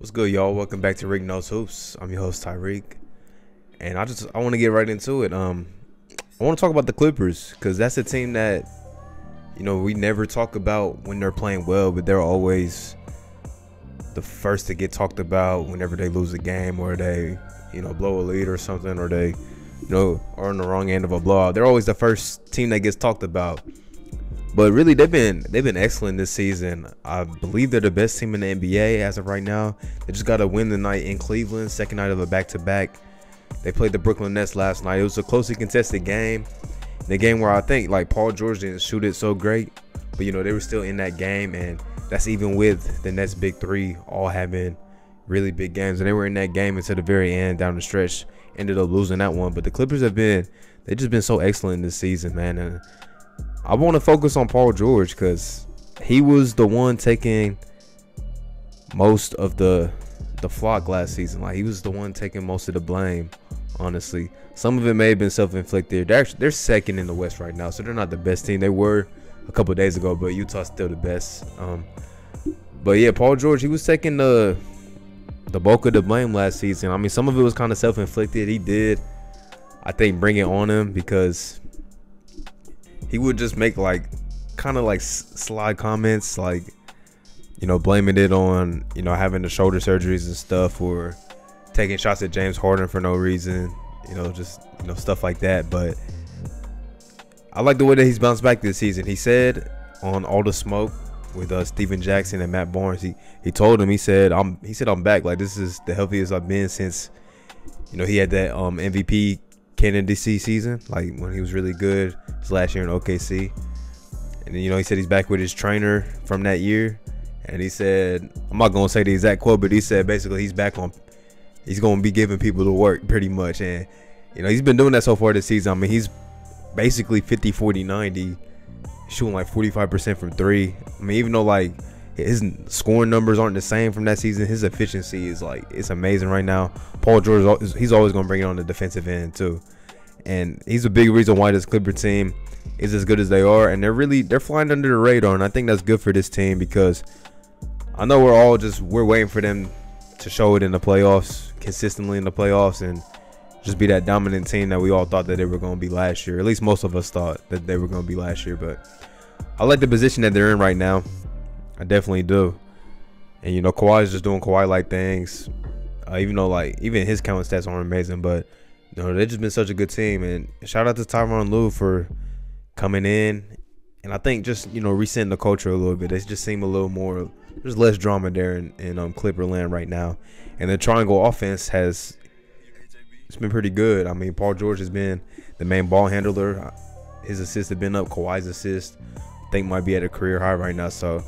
What's good, y'all? Welcome back to Rick Knows Hoops. I'm your host Tyreek, and I want to get right into it. I want to talk about the Clippers because that's a team that we never talk about when they're playing well, but they're always the first to get talked about whenever they lose a game or they blow a lead or something, or they are on the wrong end of a blowout. They're always the first team that gets talked about. But really, they've been excellent this season. I believe they're the best team in the NBA as of right now. They just got to win the night in Cleveland, second night of a back-to-back. They played the Brooklyn Nets last night. It was a closely contested game. The game where I think Paul George didn't shoot it so great, but they were still in that game, and that's even with the Nets big three all having really big games, and they were in that game until the very end down the stretch. Ended up losing that one, but the Clippers they've just been so excellent this season, man. And I want to focus on Paul George because he was the one taking most of the flock last season. He was the one taking most of the blame, honestly. Some of it may have been self-inflicted. They're second in the West right now, so they're not the best team. They were a couple of days ago, but Utah's still the best. But yeah, Paul George, he was taking the bulk of the blame last season. I mean, some of it was kind of self-inflicted. He did, I think, bring it on him because he would just make slide comments, blaming it on having the shoulder surgeries and stuff, or taking shots at James Harden for no reason, just stuff like that. But I like the way that he's bounced back this season. He said on All the Smoke with Steven Jackson and Matt Barnes, he told him, he said I'm back. This is the healthiest I've been since he had that MVP candidacy season, when he was really good his last year in OKC. And then he said he's back with his trainer from that year, and he said, I'm not gonna say the exact quote, but he said basically he's gonna be giving people the work pretty much. And he's been doing that so far this season. I mean, he's basically 50 40 90, shooting 45% from three. I mean, even though his scoring numbers aren't the same from that season, his efficiency is it's amazing right now. Paul George, he's always going to bring it on the defensive end too, and he's a big reason why this Clipper team is as good as they are, and they're flying under the radar. And I think that's good for this team because I know we're waiting for them to show it in the playoffs, consistently in the playoffs, and just be that dominant team that we all thought that they were going to be last year. At least most of us thought that they were going to be last year. But I like the position that they're in right now. I definitely do. And Kawhi is just doing Kawhi-like things. Even though even his counting stats aren't amazing, but they've just been such a good team. And shout out to Tyronn Lue for coming in, and I think just resetting the culture a little bit. They just seem a little more, there's less drama there in Clipperland right now. And the triangle offense it's been pretty good. I mean, Paul George has been the main ball handler. His assists have been up. Kawhi's assist, I think, might be at a career high right now. So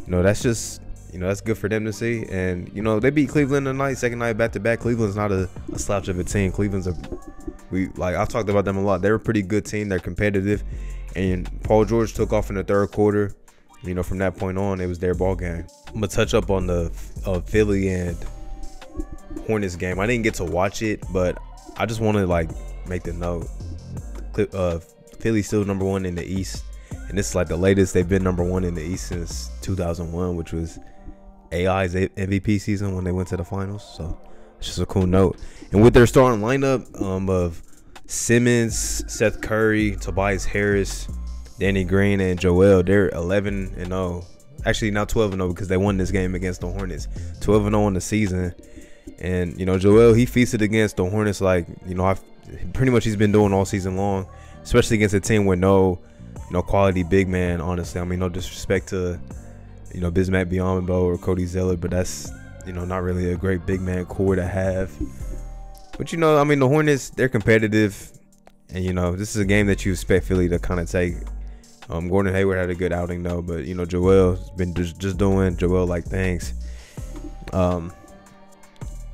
that's just that's good for them to see. And they beat Cleveland tonight, second night back to back. Cleveland's not a slouch of a team. Cleveland's I've talked about them a lot. They're a pretty good team. They're competitive, and Paul George took off in the third quarter. From that point on, it was their ball game. I'm gonna touch up on the Philly and Hornets game. I didn't get to watch it, but I just want to make the note. Philly's still number one in the East, and this is the latest they've been number one in the East since 2001, which was AI's MVP season when they went to the finals. So it's just a cool note. And with their starting lineup of Simmons, Seth Curry, Tobias Harris, Danny Green, and Joel, they're 11-0. Actually, now 12-0 because they won this game against the Hornets. 12-0 in the season. And Joel, he feasted against the Hornets pretty much he's been doing all season long, especially against a team with no quality big man. Honestly, I mean, no disrespect to Bismack Biyombo or Cody Zeller, but that's not really a great big man core to have. But I mean, the Hornets, they're competitive, and this is a game that you expect Philly to kind of take. Gordon Hayward had a good outing though, but Joel's been just doing Joel-like things.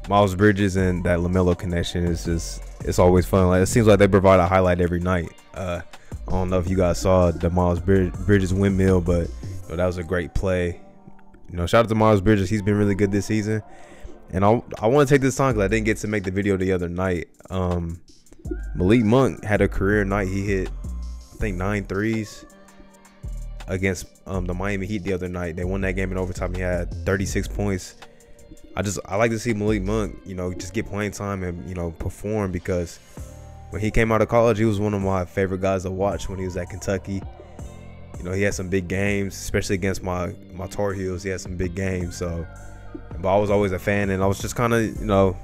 Miles Bridges and that LaMelo connection it's always fun. It seems like they provide a highlight every night. I don't know if you guys saw the Miles Bridges windmill, but that was a great play. Shout out to Miles Bridges. He's been really good this season. And I want to take this time because I didn't get to make the video the other night. Malik Monk had a career night. He hit, I think, 9 threes against the Miami Heat the other night. They won that game in overtime. He had 36 points. I like to see Malik Monk, just get playing time and perform, because when he came out of college, he was one of my favorite guys to watch when he was at Kentucky. He had some big games, especially against my Tar Heels. He had some big games. So, but I was always a fan, and I was just kind of,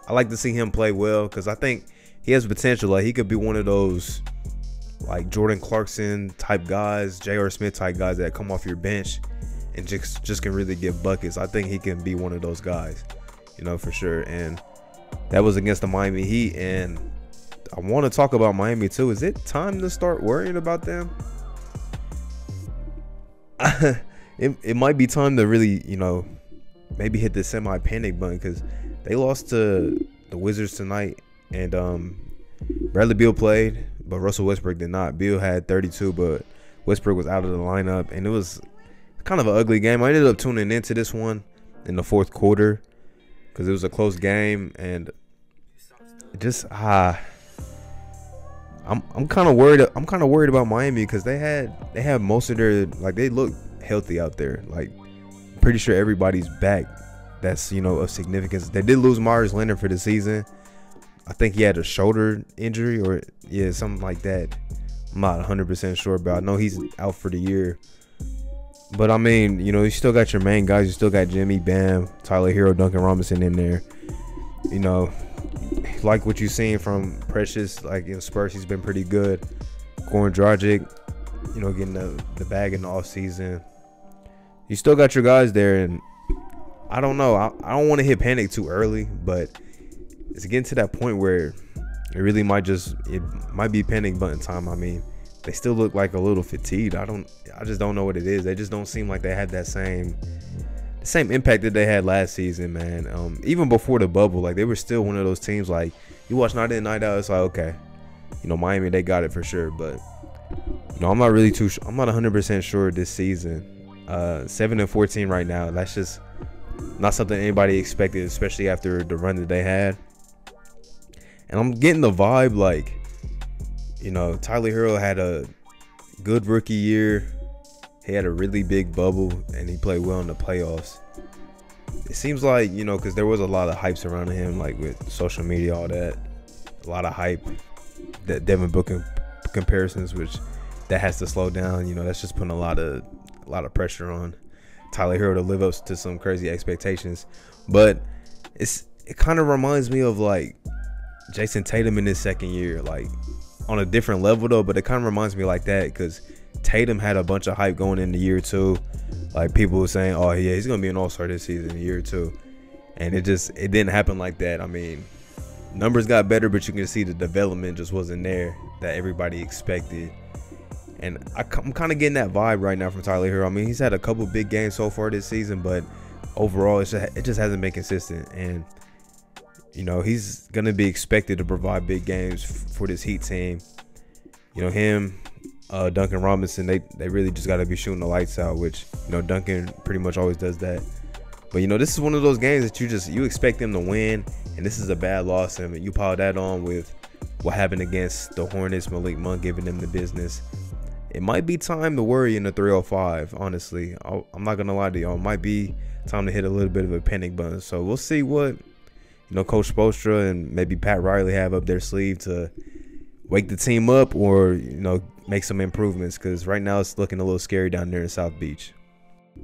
I like to see him play well, because I think he has potential. Like, he could be one of those like Jordan Clarkson type guys, J.R. Smith type guys that come off your bench and just can really get buckets. I think he can be one of those guys, for sure. And that was against the Miami Heat. And I want to talk about Miami too. Is it time to start worrying about them? It might be time to really, maybe hit the semi-panic button, because they lost to the Wizards tonight, and Bradley Beal played, but Russell Westbrook did not. Beal had 32, but Westbrook was out of the lineup, and it was kind of an ugly game. I ended up tuning into this one in the fourth quarter because it was a close game, and just I'm kind of worried. I'm kind of worried about Miami, because they had most of their, like, they look healthy out there. Like, I'm pretty sure everybody's back. That's of significance. They did lose Myers Leonard for the season. I think he had a shoulder injury, or something like that. I'm not 100% sure, but I know he's out for the year. But I mean, you still got your main guys. You still got Jimmy, Bam, Tyler Hero, Duncan Robinson in there. Like what you've seen from Precious, like in Spurs, he's been pretty good. Goran Dragic, getting the bag in the offseason. You still got your guys there, and I don't know. I don't want to hit panic too early, but it's getting to that point where it really might be panic button time. I mean, they still look like a little fatigued. I just don't know what it is. They just don't seem like they had that same impact that they had last season, man. Even before the bubble, like, they were still one of those teams, like, you watch night in, night out, it's like, okay, Miami, they got it for sure. But I'm not really I'm not 100% sure this season. 7-14 right now. That's just not something anybody expected, especially after the run that they had. And I'm getting the vibe, like, Tyler Hero had a good rookie year. He had a really big bubble, and he played well in the playoffs. It seems like, because there was a lot of hype surrounding him, like with social media, all that. A lot of hype. That Devin Booker comparisons, which that has to slow down. That's just putting a lot of pressure on Tyler Hero to live up to some crazy expectations. But it kind of reminds me of, like, Jason Tatum in his second year, like, on a different level though. But it kind of reminds me like that, because Tatum had a bunch of hype going into year two. Like, people were saying, oh yeah, he's gonna be an all-star this season in year two, and it didn't happen like that. I mean, numbers got better, but you can see the development just wasn't there that everybody expected. And I'm kind of getting that vibe right now from Tyler Hero. I mean, he's had a couple big games so far this season, but overall, it just hasn't been consistent. And he's gonna be expected to provide big games for this Heat team. Him, Duncan Robinson, they really just got to be shooting the lights out, which Duncan pretty much always does that. But this is one of those games that you expect them to win, and this is a bad loss, and you pile that on with what happened against the Hornets, Malik Monk giving them the business. It might be time to worry in the 305. Honestly, I'm not gonna lie to y'all. It might be time to hit a little bit of a panic button. So we'll see what Coach Spoelstra and maybe Pat Riley have up their sleeve to wake the team up, or make some improvements, because right now it's looking a little scary down there in South Beach.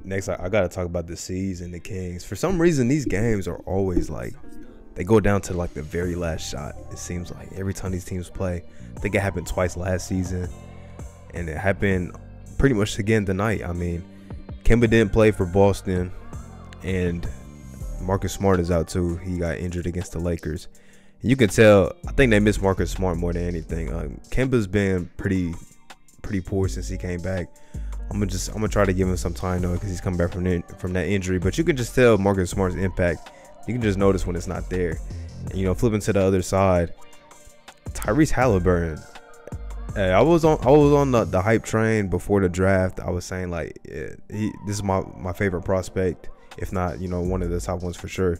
Next, I gotta talk about the C's and the Kings. For some reason, these games are always like, they go down to like the very last shot. It seems like every time these teams play. I think it happened twice last season, and it happened pretty much again tonight. I mean, Kemba didn't play for Boston, and Marcus Smart is out too. He got injured against the Lakers. And you can tell, I think they miss Marcus Smart more than anything. Kemba's been pretty poor since he came back. I'm gonna try to give him some time though, because he's coming back from that injury. But you can just tell Marcus Smart's impact. You can just notice when it's not there. And flipping to the other side, Tyrese Halliburton. I was on the hype train before the draft. I was saying, like, this is my favorite prospect, if not one of the top ones for sure.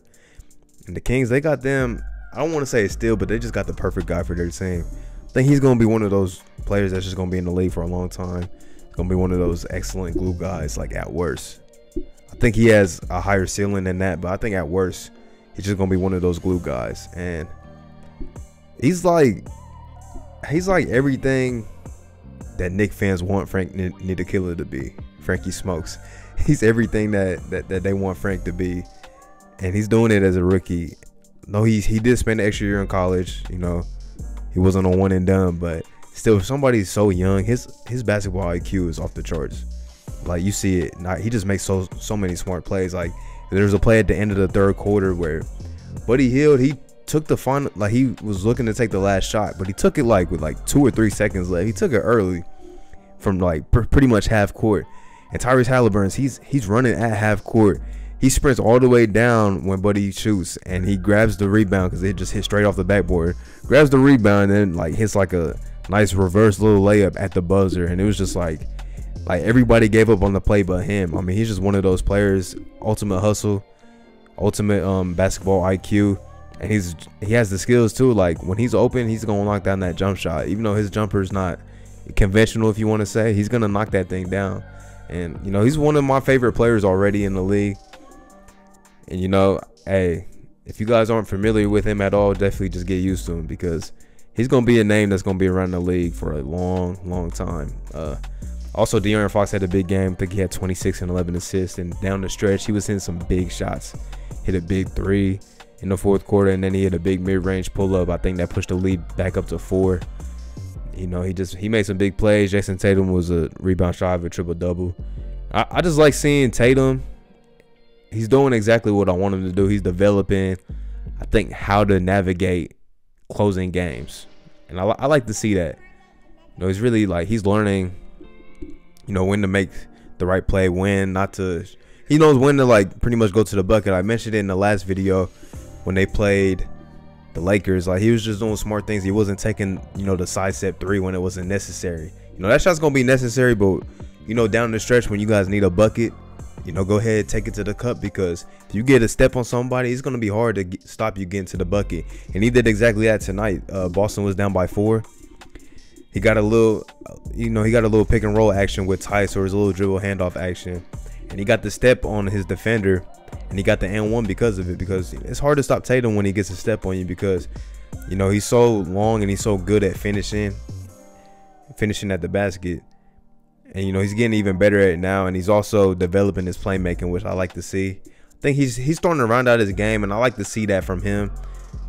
And the Kings, they got them. I don't want to say it's still, but they just got the perfect guy for their team. I think he's gonna be one of those players that's just gonna be in the league for a long time. He's gonna be one of those excellent glue guys, like, at worst. I think he has a higher ceiling than that, but I think at worst, he's just gonna be one of those glue guys. And he's like everything that Knick fans want Frank Ntilikina to be. Frankie Smokes. He's everything that they want Frank to be, and he's doing it as a rookie. No, he did spend an extra year in college. You know, he wasn't a one and done, but still, if somebody's so young, his basketball IQ is off the charts. Like, you see it. He just makes so many smart plays. Like, there's a play at the end of the third quarter where Buddy Hield, he took the final, like, he was looking to take the last shot, but he took it like with like 2 or 3 seconds left. He took it early from like pretty much half court. And Tyrese Halliburton, he's running at half court. He sprints all the way down when Buddy shoots, and he grabs the rebound because it just hit straight off the backboard. Grabs the rebound and then like hits like a nice reverse little layup at the buzzer, and it was just like everybody gave up on the play but him. I mean, he's just one of those players. Ultimate hustle, ultimate basketball IQ, and he has the skills too. Like, when he's open, he's gonna knock down that jump shot. Even though his jumper is not conventional, if you want to say, he's gonna knock that thing down. And you know, he's one of my favorite players already in the league. And you know, hey, if you guys aren't familiar with him at all, definitely just get used to him, because he's gonna be a name that's gonna be around the league for a long time. Also, De'Aaron Fox had a big game. I think he had 26 and 11 assists, and down the stretch, he was hitting some big shots. Hit a big 3 in the fourth quarter, and then he hit a big mid-range pull-up. I think that pushed the lead back up to 4. You know, he made some big plays. Jason Tatum was a rebound shy of a triple-double. I just like seeing Tatum. He's doing exactly what I want him to do. He's developing, I think, how to navigate closing games. And I like to see that. You know, he's really like, he's learning, you know, when to make the right play, when not to. He knows when to like pretty much go to the bucket. I mentioned it in the last video when they played the Lakers. Like, he was just doing smart things. He wasn't taking, you know, the side step 3 when it wasn't necessary. You know, that shot's gonna be necessary, but you know, down the stretch when you guys need a bucket, you know, go ahead, take it to the cup, because if you get a step on somebody, it's gonna be hard to stop you getting to the bucket. And he did exactly that tonight. Boston was down by 4. He got a little, you know, pick and roll action with Tice, or his little dribble handoff action, and he got the step on his defender, and he got the N1 because of it. Because it's hard to stop Tatum when he gets a step on you, because you know, he's so long and he's so good at finishing at the basket. And you know, he's getting even better at it now, and he's also developing his playmaking, which I like to see. I think he's starting to round out his game, and I like to see that from him,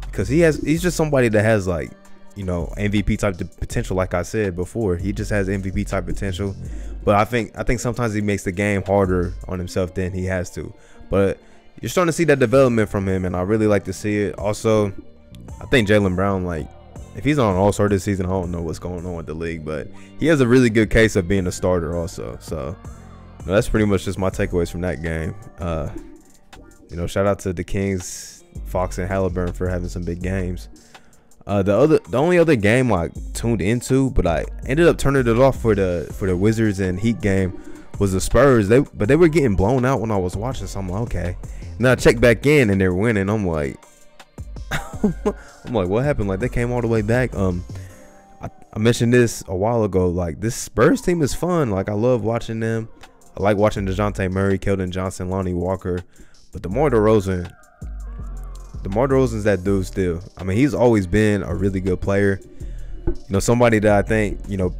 because he's just somebody that has, like, you know, MVP type potential. Like I said before, he just has MVP type potential. But I think sometimes he makes the game harder on himself than he has to. But you're starting to see that development from him, and I really like to see it. Also, I think Jaylen Brown, like, if he's on All-Star this season, I don't know what's going on with the league, but he has a really good case of being a starter also. So, you know, that's pretty much just my takeaways from that game. You know, shout out to the Kings, Fox and Halliburton for having some big games. The only other game I tuned into, but I ended up turning it off for the Wizards and Heat game, was the Spurs. But they were getting blown out when I was watching, so I'm like, okay. Now I check back in and they're winning. I'm like, what happened? Like, they came all the way back. I mentioned this a while ago. Like, this Spurs team is fun. Like, I love watching them. I like watching DeJounte Murray, Keldon Johnson, Lonnie Walker. But DeMar DeRozan's that dude still. I mean, he's always been a really good player. You know, somebody that I think, you know,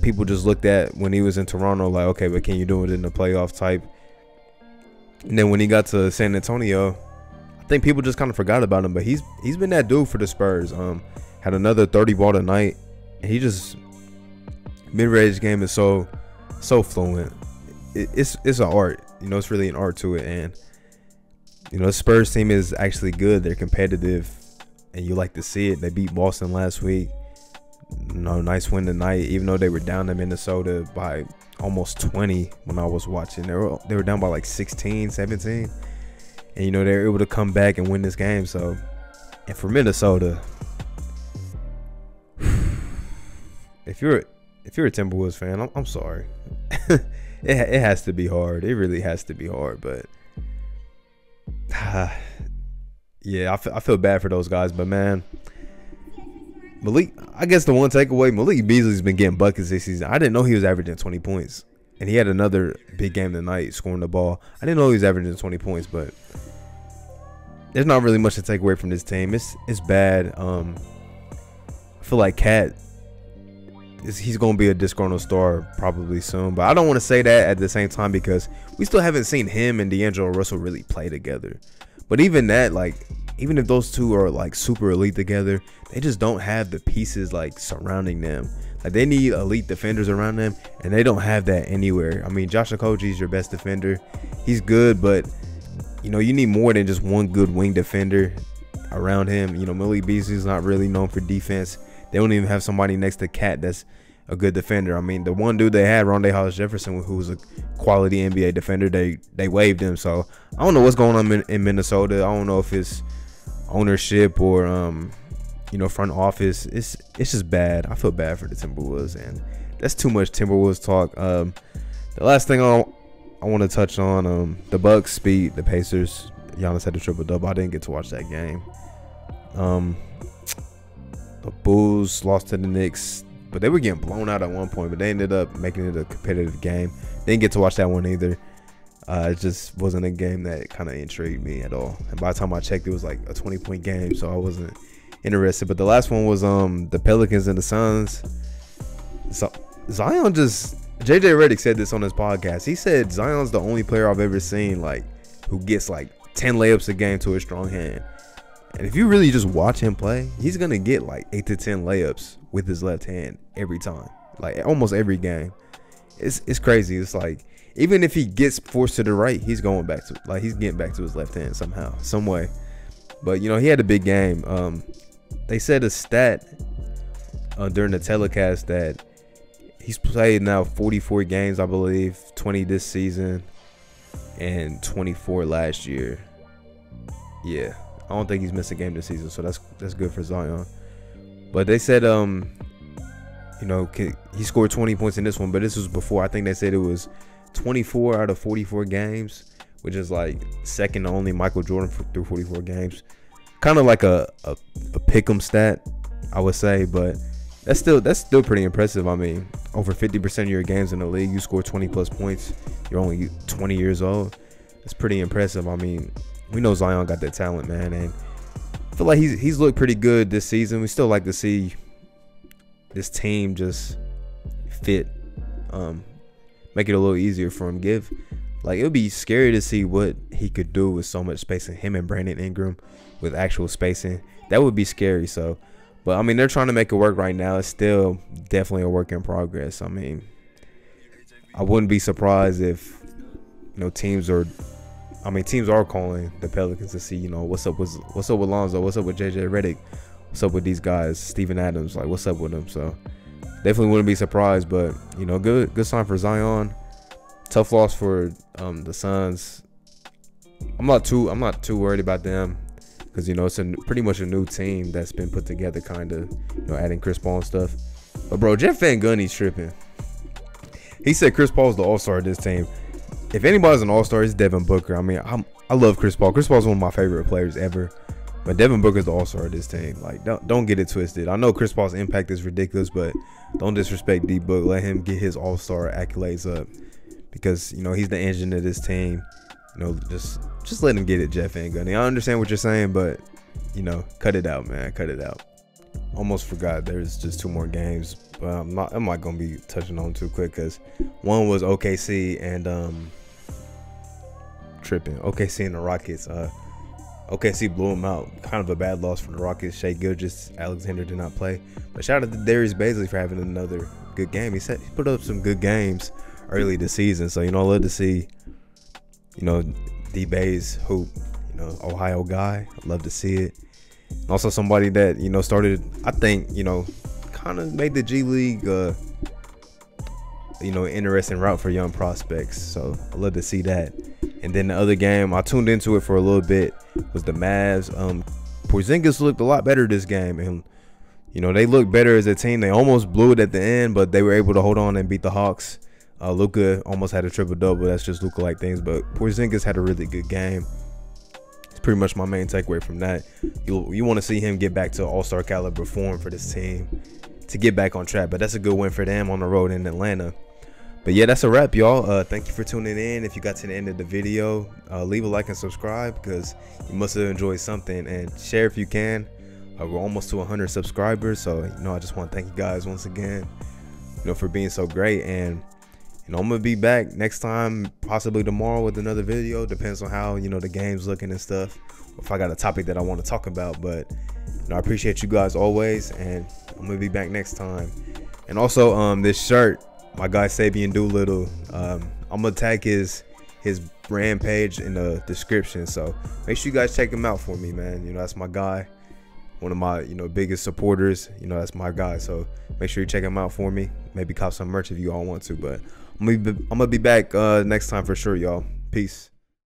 people just looked at when he was in Toronto, like, okay, but can you do it in the playoff type? And then when he got to San Antonio, I think people just kind of forgot about him. But he's been that dude for the Spurs. Had another 30 ball tonight. He just, mid-range game is so fluent. It's an art. You know, it's really an art to it. And you know, the Spurs team is actually good. They're competitive, and you like to see it. They beat Boston last week. You know, nice win tonight, even though they were down to Minnesota by almost 20 when I was watching. They were down by like 16, 17. And, you know, they were able to come back and win this game. So, and for Minnesota, if you're a Timberwolves fan, I'm sorry. It has to be hard. It really has to be hard, but yeah, I feel bad for those guys, but man, Malik, I guess the one takeaway, Malik Beasley's been getting buckets this season. I didn't know he was averaging 20 points and he had another big game tonight, scoring the ball. I didn't know he was averaging 20 points, but there's not really much to take away from this team. It's bad. I feel like Cat, he's going to be a disgruntled star probably soon, but I don't want to say that at the same time because we still haven't seen him and D'Angelo Russell really play together. But even that, like, even if those two are like super elite together, they just don't have the pieces like surrounding them. Like, they need elite defenders around them, and they don't have that anywhere. I mean, Josh Okogie is your best defender. He's good, but you know, you need more than just one good wing defender around him. You know, Malik Beasley's not really known for defense. They don't even have somebody next to Cat that's a good defender. I mean, the one dude they had, Rondé Hollis-Jefferson, who was a quality NBA defender, they waived him. So I don't know what's going on in Minnesota. I don't know if it's ownership or you know, front office. It's just bad. I feel bad for the Timberwolves, and that's too much Timberwolves talk. The last thing I want to touch on, the Bucks beat the Pacers. Giannis had a triple-double. I didn't get to watch that game. The Bulls lost to the Knicks, but they were getting blown out at one point, but they ended up making it a competitive game. Didn't get to watch that one either. It just wasn't a game that kind of intrigued me at all. And by the time I checked, it was like a 20-point game, so I wasn't interested. But the last one was the Pelicans and the Suns. So Zion just, JJ Redick said this on his podcast. He said Zion's the only player I've ever seen like who gets like 10 layups a game to a strong hand. And if you really just watch him play, he's gonna get like 8 to 10 layups with his left hand every time, like almost every game. It's crazy. It's like, even if he gets forced to the right, he's going back to, like, he's getting back to his left hand somehow, some way. But you know, he had a big game. They said a stat during the telecast that he's played now 44 games, I believe, 20 this season and 24 last year. Yeah, I don't think he's missed a game this season, so that's good for Zion. But they said you know, he scored 20 points in this one, but this was before. I think they said it was 24 out of 44 games, which is like second to only Michael Jordan through 44 games. Kind of like a pick'em stat, I would say, but that's still pretty impressive. I mean, over 50% of your games in the league, you score 20 plus points. You're only 20 years old. That's pretty impressive. I mean, we know Zion got that talent, man, and I feel like he's looked pretty good this season. We still like to see this team just fit, make it a little easier for him. It would be scary to see what he could do with so much spacing. Him and Brandon Ingram with actual spacing, that would be scary. So, but I mean, they're trying to make it work right now. It's still definitely a work in progress. I mean, I wouldn't be surprised if, you know, teams are calling the Pelicans to see, you know, what's up with Lonzo, what's up with JJ Redick, what's up with these guys, Steven Adams, like, what's up with them. So definitely wouldn't be surprised, but you know, good sign for Zion. Tough loss for the Suns. I'm not too worried about them, because you know, it's pretty much a new team that's been put together, kind of, you know, adding Chris Paul and stuff. But bro, Jeff Van Gundy's tripping. He said Chris Paul's the all-star of this team. If anybody's an all-star, it's Devin Booker. I mean, I love Chris Paul. Chris Paul's one of my favorite players ever. But Devin Booker's the all-star of this team. Like, don't get it twisted. I know Chris Paul's impact is ridiculous, but don't disrespect D-Book. Let him get his all-star accolades up, because you know, he's the engine of this team. You know, just let him get it, Jeff Van Gundy. I understand what you're saying, but you know, cut it out, man. Cut it out. Almost forgot there's just 2 more games, but I'm not gonna be touching on too quick, because one was OKC and OKC and the Rockets. OKC blew them out. Kind of a bad loss for the Rockets. Shai Gilgeous-Alexander did not play, but shout out to Darius Bazley for having another good game. He put up some good games early this season, so you know, I love to see, you know, D-Baze hoop. You know, Ohio guy. I love to see it. And also somebody that, you know, started, I think, you know, kind of made the G League, you know, interesting route for young prospects. So I love to see that. And then the other game, I tuned into it for a little bit, was the Mavs. Porzingis looked a lot better this game, and you know, they looked better as a team. They almost blew it at the end, but they were able to hold on and beat the Hawks. Luka almost had a triple-double. That's just Luka-like things, but Porzingis had a really good game. It's pretty much my main takeaway from that. You want to see him get back to all-star caliber form for this team to get back on track, but that's a good win for them on the road in Atlanta. But yeah, that's a wrap, y'all. Thank you for tuning in. If you got to the end of the video, leave a like and subscribe, because you must have enjoyed something, and share if you can. We're almost to 100 subscribers, so I just want to thank you guys once again, for being so great. And I'm gonna be back next time, possibly tomorrow, with another video. Depends on how the game's looking and stuff, if I got a topic that I want to talk about. But I appreciate you guys always, and I'm gonna be back next time. And also, this shirt, my guy Sabian Doolittle, I'm gonna tag his brand page in the description, so make sure you guys check him out for me, man. That's my guy, one of my biggest supporters. That's my guy, so make sure you check him out for me. Maybe cop some merch if you all want to. But I'm gonna be back next time for sure, y'all. Peace.